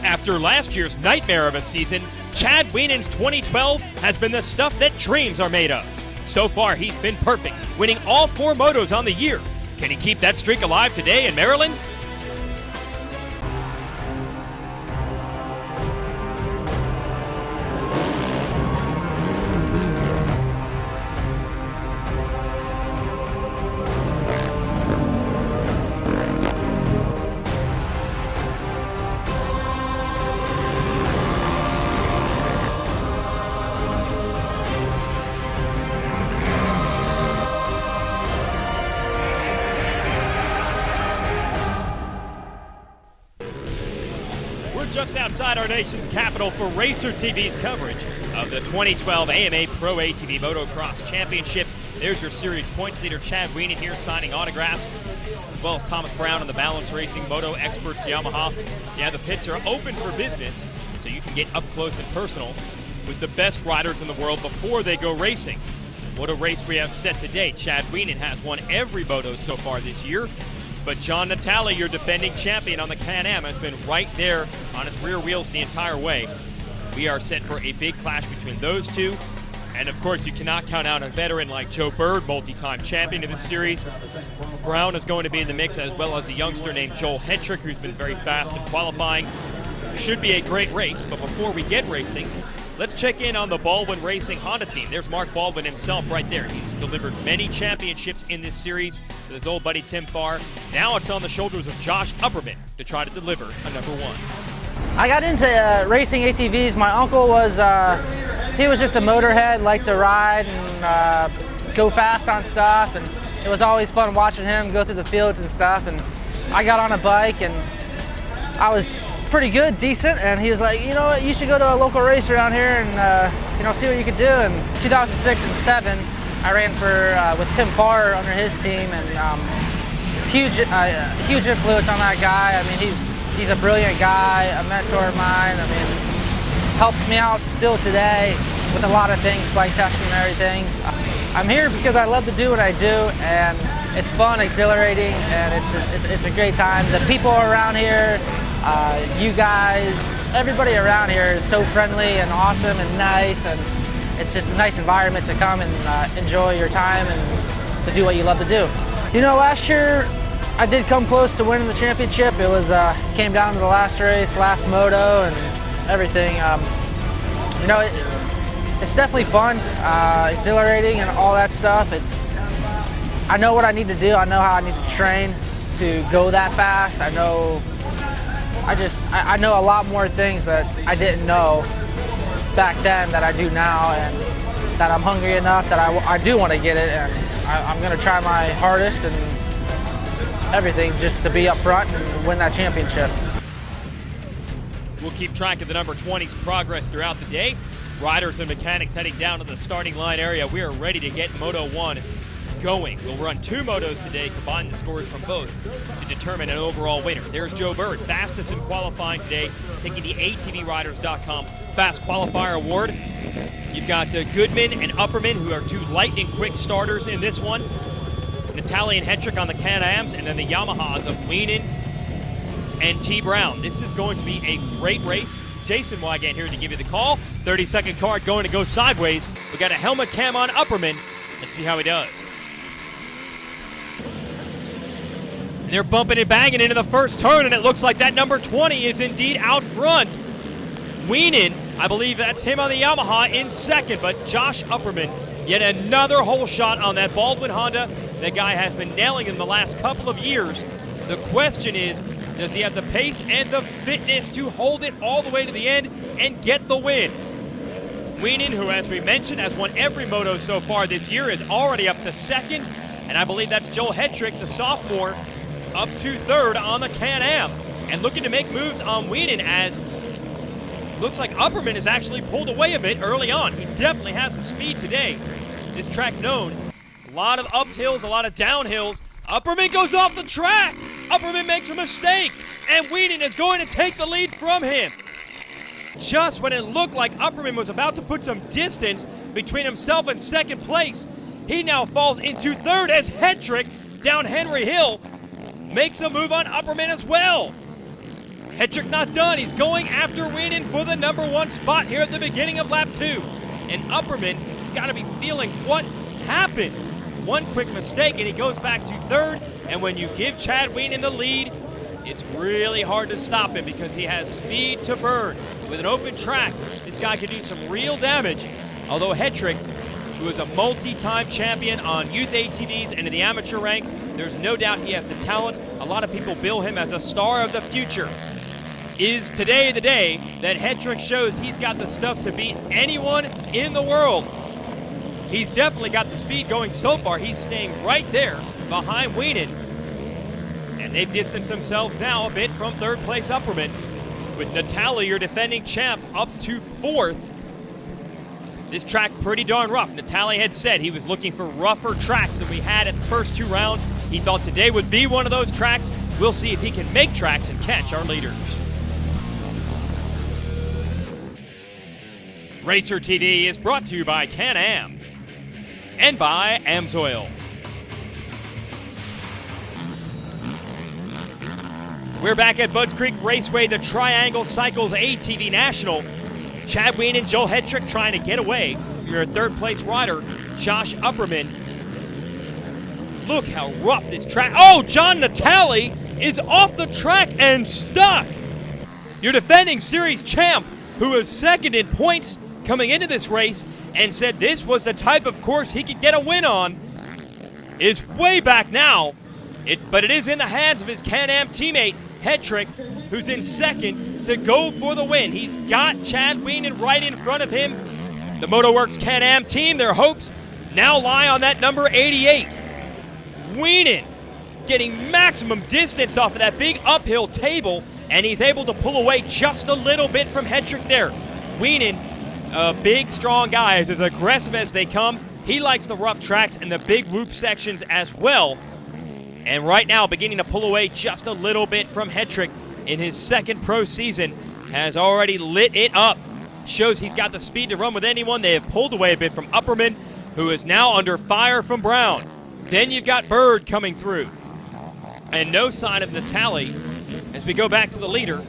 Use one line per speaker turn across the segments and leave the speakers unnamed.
After last year's nightmare of a season, Chad Wienen's 2012 has been the stuff that dreams are made of. So far, he's been perfect, winning all 4 motos on the year. Can he keep that streak alive today in Maryland? Just outside our nation's capital for Racer TV's coverage of the 2012 AMA Pro ATV Motocross Championship. There's your series points leader Chad Wienen here signing autographs, as well as Thomas Brown and the Balance Racing Moto Experts Yamaha. Yeah, the pits are open for business, so you can get up close and personal with the best riders in the world before they go racing. What a race we have set today. Chad Wienen has won every moto so far this year. But John Natalie, your defending champion on the Can-Am, has been right there on his rear wheels the entire way. We are set for a big clash between those two. And of course, you cannot count out a veteran like Joe Bird, multi-time champion of this series. Brown is going to be in the mix, as well as a youngster named Joel Hetrick, who's been very fast in qualifying. Should be a great race, but before we get racing, let's check in on the Baldwin Racing Honda team. There's Mark Baldwin himself right there. He's delivered many championships in this series with his old buddy Tim Farr. Now it's on the shoulders of Josh Upperman to try to deliver a #1.
I got into racing ATVs. My uncle was, he was just a motorhead, liked to ride and go fast on stuff. And it was always fun watching him go through the fields and stuff. And I got on a bike and I was pretty good, decent, and he was like, you know what, you should go to a local race around here and you know, see what you could do. In 2006 and 7, I ran for with Tim Farr under his team, and huge influence on that guy. I mean, he's a brilliant guy, a mentor of mine. I mean, helps me out still today with a lot of things, bike testing and everything. I'm here because I love to do what I do, and it's fun, exhilarating, and it's a great time. The people around here, you guys, everybody around here is so friendly and awesome and nice, and it's just a nice environment to come and enjoy your time and to do what you love to do. You know, last year I did come close to winning the championship. It was came down to the last race, last moto, and everything. You know, it's definitely fun, exhilarating, and all that stuff. I know what I need to do. I know how I need to train to go that fast. I know a lot more things that I didn't know back then that I do now, and that I'm hungry enough that I do want to get it, and I'm going to try my hardest and everything just to be up front and win that championship.
We'll keep track of the number 20's progress throughout the day. Riders and mechanics heading down to the starting line area. We are ready to get Moto 1 going. We'll run 2 motos today, combine the scores from both to determine an overall winner. There's Joe Bird, fastest in qualifying today, taking the ATVRiders.com Fast Qualifier Award. You've got Goodman and Upperman, who are 2 lightning quick starters in this one. Natalie and Hetrick on the Can-Ams, and then the Yamahas of Wienen and T. Brown. This is going to be a great race. Jason Wygant here to give you the call. 30-second card going to go sideways. We got a helmet cam on Upperman. Let's see how he does. And they're bumping and banging into the first turn, and it looks like that number 20 is indeed out front. Wienen, I believe that's him on the Yamaha in second, but Josh Upperman, yet another hole shot on that Baldwin Honda. That guy has been nailing in the last couple of years. The question is, does he have the pace and the fitness to hold it all the way to the end and get the win? Wienen, who as we mentioned has won every moto so far this year, is already up to second, and I believe that's Joel Hetrick, the sophomore, up to third on the Can-Am, and looking to make moves on Wienen, as looks like Upperman has actually pulled away a bit early on. He definitely has some speed today. This track known. A lot of uphills, a lot of downhills. Upperman goes off the track. Upperman makes a mistake, and Wienen is going to take the lead from him. Just when it looked like Upperman was about to put some distance between himself and second place, he now falls into third as Hetrick down Henry Hill makes a move on Upperman as well. Hetrick not done. He's going after Wienen for the #1 spot here at the beginning of lap 2. And Upperman got to be feeling what happened. One quick mistake and he goes back to 3rd. And when you give Chad Wienen the lead, it's really hard to stop him because he has speed to burn. With an open track, this guy could do some real damage. Although Hetrick, who is a multi-time champion on youth ATVs and in the amateur ranks, there's no doubt he has the talent. A lot of people bill him as a star of the future. Is today the day that Hetrick shows he's got the stuff to beat anyone in the world? He's definitely got the speed going so far. He's staying right there behind Wienen. And they've distanced themselves now a bit from 3rd place Upperman. With Natalie, your defending champ, up to 4th. This track pretty darn rough. Natalie had said he was looking for rougher tracks than we had at the first 2 rounds. He thought today would be one of those tracks. We'll see if he can make tracks and catch our leaders. Racer TV is brought to you by Can-Am and by Amsoil. We're back at Budds Creek Raceway, the Triangle Cycles ATV National. Chad Wienen and Joel Hetrick trying to get away from your 3rd place rider, Josh Upperman. Look how rough this track. Oh, John Natalie is off the track and stuck. Your defending series champ, who was 2nd in points coming into this race and said this was the type of course he could get a win on, is way back now. But it is in the hands of his Can-Am teammate, Hetrick, who's in 2nd to go for the win. He's got Chad Wienen right in front of him. The MotoWorks Can-Am team, their hopes now lie on that number 88. Wienen getting maximum distance off of that big uphill table, and he's able to pull away just a little bit from Hetrick there. Wienen, a big, strong guy, is as aggressive as they come. He likes the rough tracks and the big whoop sections as well. And right now, beginning to pull away just a little bit from Hetrick in his 2nd pro season, has already lit it up. Shows he's got the speed to run with anyone. They have pulled away a bit from Upperman, who is now under fire from Brown. Then you've got Bird coming through. And no sign of Natalie as we go back to the leader,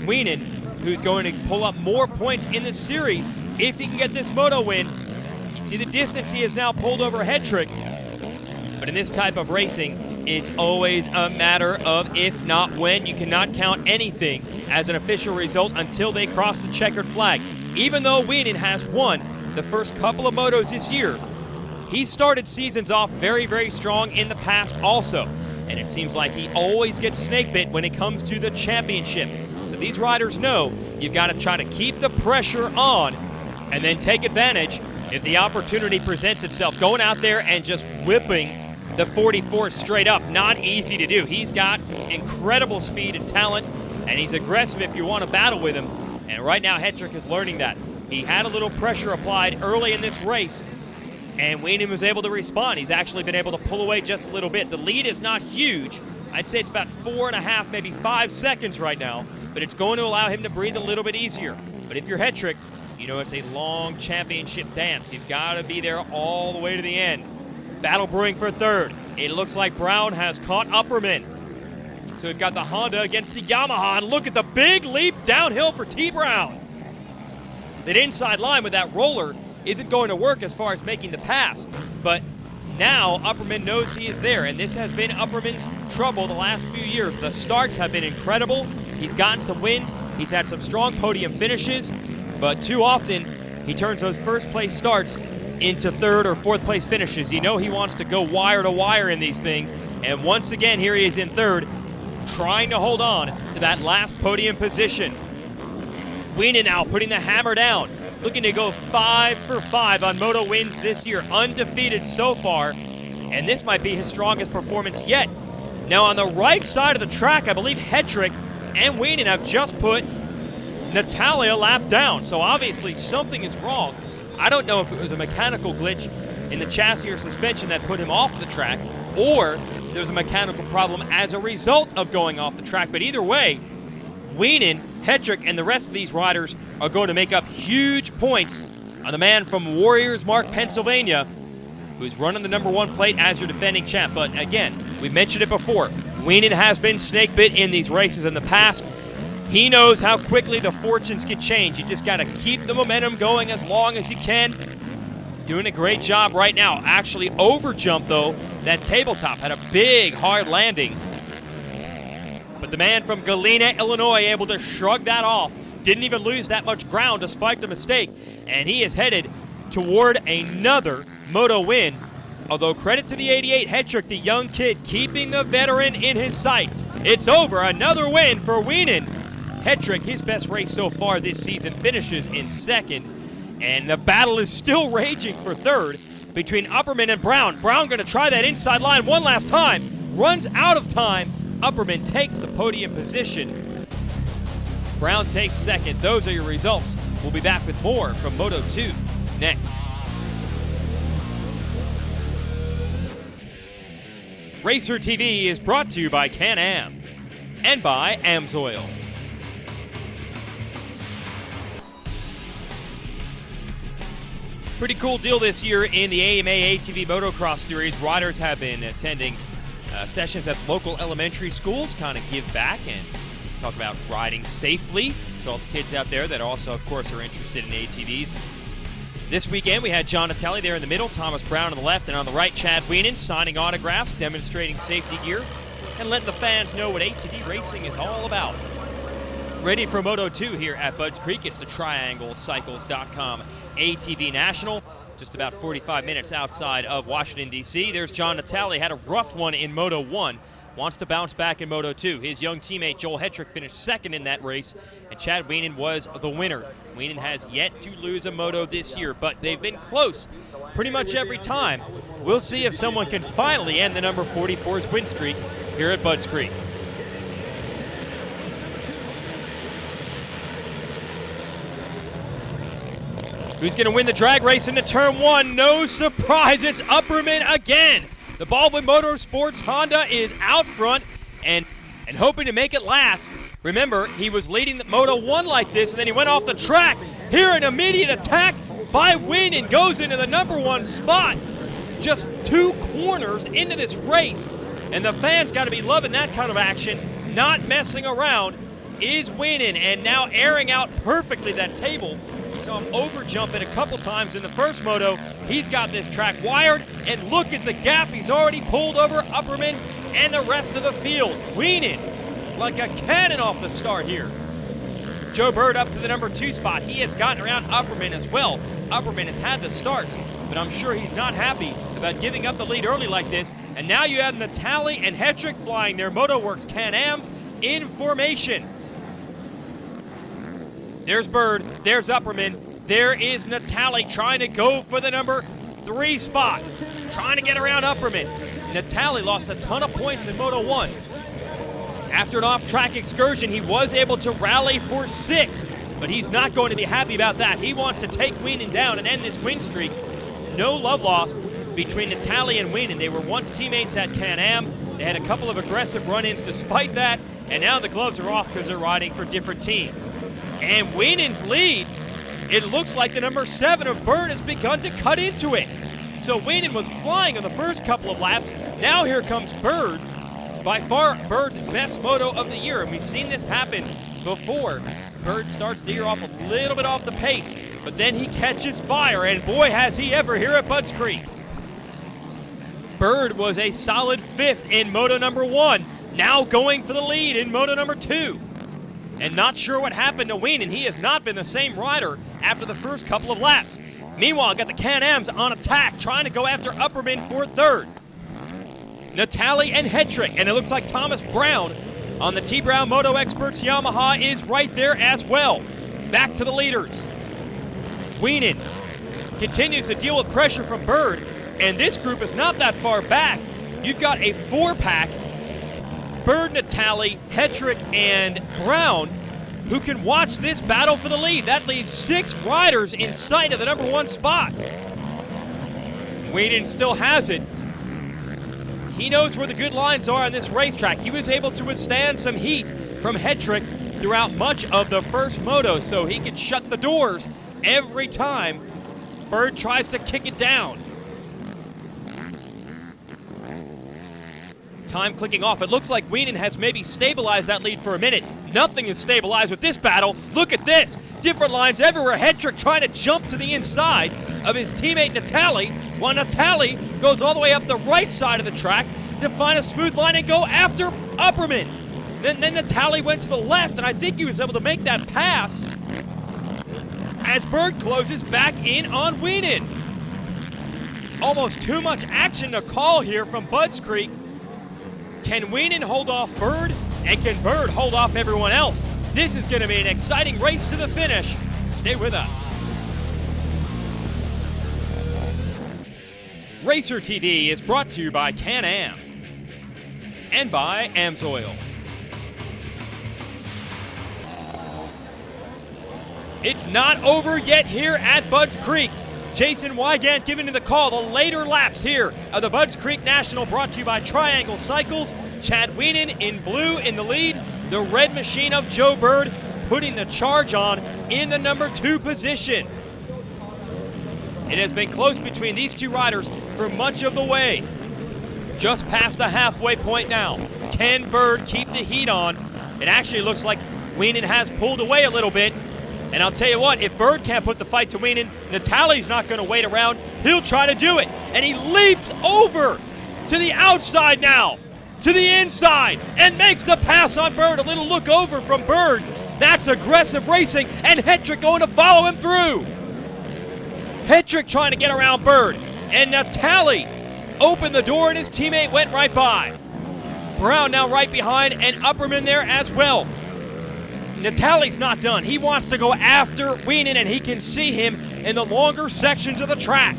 Wienen, who's going to pull up more points in the series if he can get this moto win. You see the distance he has now pulled over Hetrick. But in this type of racing, it's always a matter of if not when. You cannot count anything as an official result until they cross the checkered flag. Even though Wienen has won the first couple of motos this year, he started seasons off very, very strong in the past also. And it seems like he always gets snake bit when it comes to the championship. So these riders know you've got to try to keep the pressure on and then take advantage if the opportunity presents itself. Going out there and just whipping the 44 straight up, not easy to do. He's got incredible speed and talent, and he's aggressive if you want to battle with him. And right now, Hetrick is learning that. He had a little pressure applied early in this race, and Wienen was able to respond. He's actually been able to pull away just a little bit. The lead is not huge. I'd say it's about 4.5, maybe 5 seconds right now, but it's going to allow him to breathe a little bit easier. But if you're Hetrick, you know it's a long championship dance. You've got to be there all the way to the end. Battle brewing for 3rd. It looks like Brown has caught Upperman. So we've got the Honda against the Yamaha. And look at the big leap downhill for T. Brown. That inside line with that roller isn't going to work as far as making the pass. But now Upperman knows he is there, and this has been Upperman's trouble the last few years. The starts have been incredible. He's gotten some wins. He's had some strong podium finishes, but too often he turns those first place starts into 3rd or 4th place finishes. You know he wants to go wire to wire in these things, and once again here he is in 3rd, trying to hold on to that last podium position. Wienen now putting the hammer down, looking to go 5 for 5 on moto wins this year, undefeated so far, and this might be his strongest performance yet. Now on the right side of the track, I believe Hetrick and Wienen have just put Natalie a lap down, so obviously something is wrong. I don't know if it was a mechanical glitch in the chassis or suspension that put him off the track, or there was a mechanical problem as a result of going off the track. But either way, Wienen, Hetrick, and the rest of these riders are going to make up huge points on the man from Warriors Mark, Pennsylvania, who's running the #1 plate as your defending champ. But again, we mentioned it before, Wienen has been snake bit in these races in the past. He knows how quickly the fortunes can change. You just got to keep the momentum going as long as you can. Doing a great job right now. Actually overjumped, though. That tabletop had a big, hard landing. But the man from Galena, Illinois, able to shrug that off. Didn't even lose that much ground despite the mistake. And he is headed toward another moto win. Although credit to the 88 Hetrick, the young kid, keeping the veteran in his sights. It's over. Another win for Wienen. Hetrick, his best race so far this season, finishes in second. And the battle is still raging for third between Upperman and Brown. Brown going to try that inside line one last time. Runs out of time. Upperman takes the podium position. Brown takes second. Those are your results. We'll be back with more from Moto 2 next. Racer TV is brought to you by Can-Am and by AMSOIL. Pretty cool deal this year in the AMA ATV Motocross Series. Riders have been attending sessions at local elementary schools, kind of give back and talk about riding safely to all the kids out there that also, of course, are interested in ATVs. This weekend, we had John Natalie there in the middle, Thomas Brown on the left, and on the right, Chad Wienen signing autographs, demonstrating safety gear, and letting the fans know what ATV racing is all about. Ready for Moto 2 here at Budds Creek. It's the TriangleCycles.com ATV National, just about 45 minutes outside of Washington, D.C. There's John Natalie, had a rough one in Moto 1. Wants to bounce back in Moto 2. His young teammate Joel Hetrick finished second in that race, and Chad Wienen was the winner. Wienen has yet to lose a moto this year, but they've been close pretty much every time. We'll see if someone can finally end the number 44's win streak here at Budds Creek. Who's going to win the drag race into turn one? No surprise, it's Upperman again. The Baldwin Motorsports Honda is out front and hoping to make it last. Remember, he was leading the Moto 1 like this, and then he went off the track. Here, an immediate attack by Wienen goes into the number 1 spot. Just 2 corners into this race, and the fans got to be loving that kind of action. Not messing around is Wienen, and now airing out perfectly that table. We saw him overjump it a couple times in the first moto. He's got this track wired, and look at the gap. He's already pulled over Upperman and the rest of the field. Wienen, like a cannon off the start here. Joe Bird up to the number 2 spot. He has gotten around Upperman as well. Upperman has had the starts, but I'm sure he's not happy about giving up the lead early like this. And now you have Natalie and Hetrick flying their MotoWorks Can-Ams in formation. There's Bird, there's Upperman, there is Natalie trying to go for the number 3 spot, trying to get around Upperman. Natalie lost a ton of points in Moto 1. After an off-track excursion, he was able to rally for 6th, but he's not going to be happy about that. He wants to take Wienen down and end this win streak. No love lost between Natalie and Wienen. They were once teammates at Can-Am. They had a couple of aggressive run-ins despite that, and now the gloves are off because they're riding for different teams. And Wienen's lead, it looks like the number 7 of Bird has begun to cut into it. So Wienen was flying on the first couple of laps. Now here comes Bird, by far Bird's best moto of the year, and we've seen this happen before. Bird starts the year off a little bit off the pace, but then he catches fire, and boy has he ever here at Budds Creek. Bird was a solid 5th in moto number 1, now going for the lead in moto number 2. And not sure what happened to Wienen. He has not been the same rider after the first couple of laps. Meanwhile, got the Can-Ams on attack, trying to go after Upperman for 3rd. Natalie and Hetrick, and it looks like Thomas Brown on the T. Brown Moto Experts Yamaha is right there as well. Back to the leaders. Wienen continues to deal with pressure from Bird, and this group is not that far back. You've got a 4-pack, Bird, Natalie, Hetrick, and Brown, who can watch this battle for the lead. That leaves 6 riders in sight of the number 1 spot. Wienen still has it. He knows where the good lines are on this racetrack. He was able to withstand some heat from Hetrick throughout much of the first moto, so he can shut the doors every time Bird tries to kick it down. Time clicking off. It looks like Wienen has maybe stabilized that lead for a minute. Nothing is stabilized with this battle. Look at this. Different lines everywhere. Hetrick trying to jump to the inside of his teammate Natalie, while Natalie goes all the way up the right side of the track to find a smooth line and go after Upperman. Then Natalie went to the left, and I think he was able to make that pass as Bird closes back in on Wienen. Almost too much action to call here from Budds Creek. Can Wienen hold off Bird, and can Bird hold off everyone else? This is going to be an exciting race to the finish. Stay with us. Racer TV is brought to you by Can-Am and by AMSOIL. It's not over yet here at Budds Creek. Jason Wygant giving to the call. The later laps here of the Budds Creek National, brought to you by Triangle Cycles. Chad Wienen in blue in the lead. The red machine of Joe Bird putting the charge on in the number 2 position. It has been close between these two riders for much of the way. Just past the halfway point now. Can Bird keep the heat on? It actually looks like Wienen has pulled away a little bit. And I'll tell you what, if Bird can't put the fight to Wienen, Natalie's not going to wait around. He'll try to do it. And he leaps over to the outside now, to the inside, and makes the pass on Bird. A little look over from Bird. That's aggressive racing, and Hetrick going to follow him through. Hetrick trying to get around Bird, and Natalie opened the door and his teammate went right by. Brown now right behind, and Upperman there as well. Natalie's not done. He wants to go after Wienen, and he can see him in the longer sections of the track.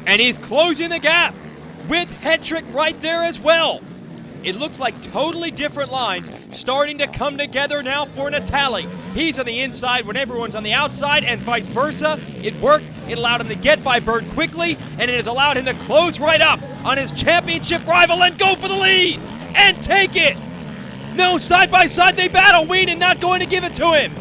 And he's closing the gap with Hetrick right there as well. It looks like totally different lines starting to come together now for Natalie. He's on the inside when everyone's on the outside, and vice versa. It worked. It allowed him to get by Bird quickly, and it has allowed him to close right up on his championship rival and go for the lead and take it. No, side by side they battle. Wienen not going to give it to him.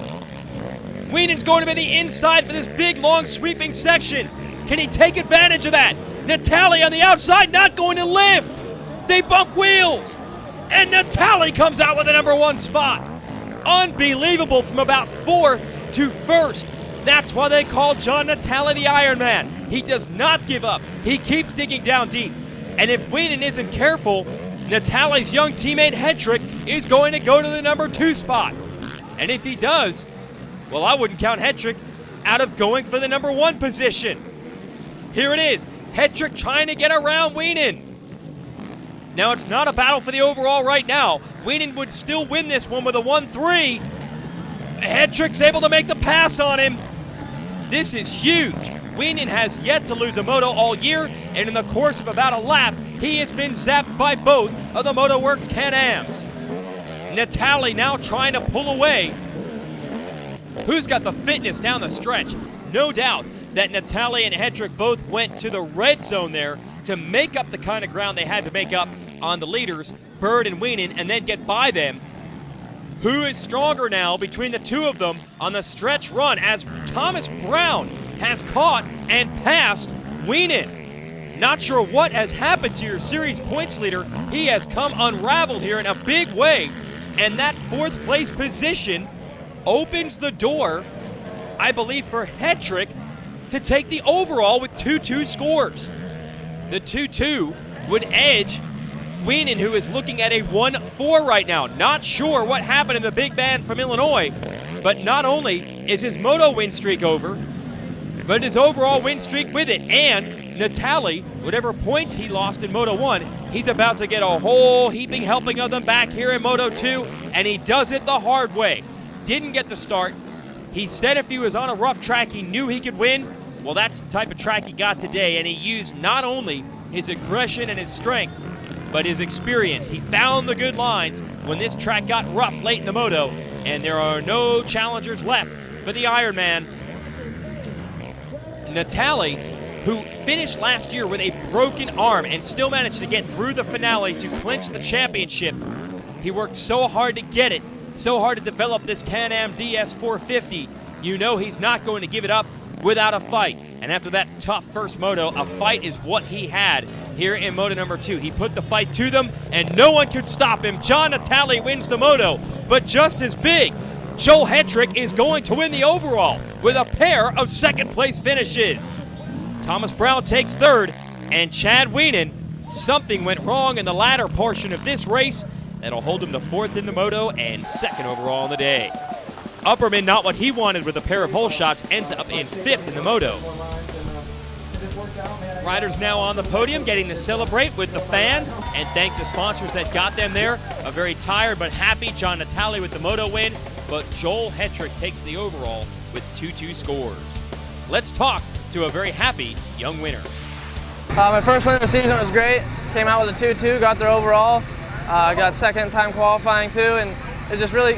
Wienen's going to be the inside for this big, long, sweeping section. Can he take advantage of that? Natalie on the outside not going to lift. They bump wheels, and Natalie comes out with the number 1 spot. Unbelievable, from about 4th to 1st. That's why they call John Natalie the Iron Man. He does not give up. He keeps digging down deep. And if Wienen isn't careful, Natalie's young teammate Hetrick is going to go to the number 2 spot. And if he does, well, I wouldn't count Hetrick out of going for the number 1 position. Here it is. Hetrick trying to get around Wienen. Now, it's not a battle for the overall right now. Wienen would still win this one with a 1-3. Hetrick's able to make the pass on him. This is huge. Wienen has yet to lose a moto all year, and in the course of about a lap, he has been zapped by both of the MotoWorks Can-Ams. Natalie now trying to pull away. Who's got the fitness down the stretch? No doubt that Natalie and Hetrick both went to the red zone there to make up the kind of ground they had to make up on the leaders, Bird and Wienen, and then get by them. Who is stronger now between the two of them on the stretch run, as Thomas Brown has caught and passed Wienen? Not sure what has happened to your series points leader. He has come unraveled here in a big way, and that 4th place position opens the door, I believe, for Hetrick to take the overall with 2-2 scores. The 2-2 would edge Wienen, who is looking at a 1-4 right now. Not sure what happened in the big man from Illinois, but not only is his moto win streak over, but his overall win streak with it. And Natalie, whatever points he lost in Moto 1, he's about to get a whole heaping helping of them back here in Moto 2, and he does it the hard way. Didn't get the start. He said if he was on a rough track, he knew he could win. Well, that's the type of track he got today, and he used not only his aggression and his strength, but his experience. He found the good lines when this track got rough late in the moto, and there are no challengers left for the Ironman. Natalie, who finished last year with a broken arm and still managed to get through the finale to clinch the championship. He worked so hard to get it, so hard to develop this Can-Am DS450. You know he's not going to give it up without a fight. And after that tough first moto, a fight is what he had here in Moto number 2. He put the fight to them, and no one could stop him. John Natalie wins the Moto, but just as big, Joel Hetrick is going to win the overall with a pair of second-place finishes. Thomas Brown takes third, and Chad Wienen, something went wrong in the latter portion of this race. That'll hold him to fourth in the Moto and second overall on the day. Upperman, not what he wanted with a pair of hole shots, ends up in fifth in the Moto. Riders now on the podium getting to celebrate with the fans and thank the sponsors that got them there. A very tired but happy John Natalie with the Moto win, but Joel Hetrick takes the overall with 2-2 scores. Let's talk to a very happy young winner.
My first win of the season was great. Came out with a 2-2, got there overall. Got second time qualifying too, and it's just really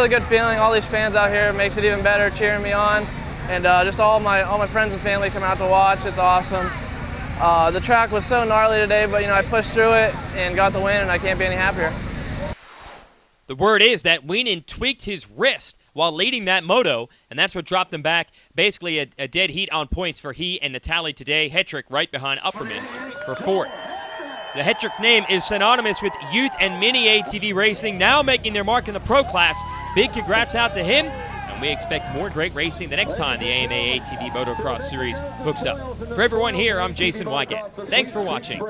good feeling. All these fans out here makes it even better, cheering me on, and just all my friends and family come out to watch. It's awesome. The track was so gnarly today, but I pushed through it and got the win, and I can't be any happier.
The word is that Wienen tweaked his wrist while leading that Moto, and that's what dropped him back. Basically a dead heat on points for he and Natalie today. Hetrick right behind Upperman for fourth. The Hetrick name is synonymous with youth and mini ATV racing, now making their mark in the pro class. Big congrats out to him, and we expect more great racing the next time the AMA ATV Motocross Series hooks up. For everyone here, I'm Jason Wygant. Thanks for watching.